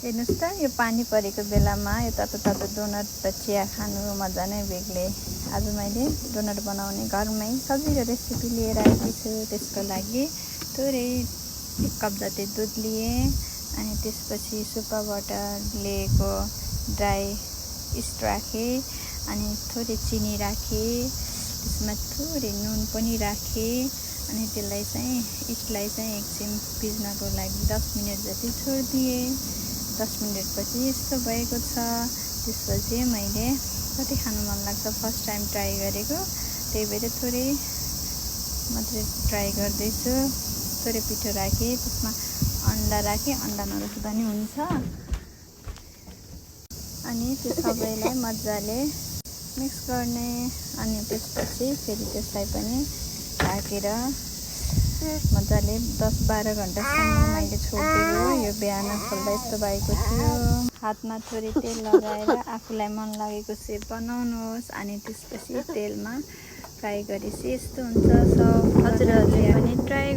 हेर्नुस् त यो पानी परेको बेलामा यो तातो तातो डोनट र चिया खानु मजा नै बेग्लै। आज मैले डोनट बनाउने घरमै सजिलो रेसिपी लिएर आएकी छु। त्यसको लागि थोरै 1 कप जति दुध लिए अनि त्यसपछि सुपाबाट लिएको ड्राई इस्ट राखेँ अनि थोरै चिनी राखेँ, त्यसमा थोरै नुन पनि राखेँ अनि त्यसलाई चाहिँ इस्टलाई चाहिँ एकछिन भिज्नको लागि 10 मिनेट जति छोडिदिएँ। 10 मिनेटपछि यस्तो भएको छ। त्यसपछि मैले कति खानु मन लाग्छ फर्स्ट टाइम ट्राई गरेको, त्यही भएर थोरै मात्रै ट्राई गर्दैछु। थोरै पिठो राखेँ, त्यसमा अन्डा राखेँ, अन्डा नराख्दा पनि हुन्छ। अनि त्यो सबैलाई मजाले मिक्स गर्ने अनि त्यसपछि फेरि त्यसलाई पनि ढाकेर मजाले 10-12 घन्टासम्म मैले छोडिदिएको। यो बिहान खोल्दा यस्तो भएको थियो। हातमा थोरै तेल लगाएर आफूलाई मन लागेको सेप बनाउनुहोस् अनि त्यसपछि तेलमा फ्राई गरेपछि यस्तो हुन्छ। हजुरहरूले पनि ट्राई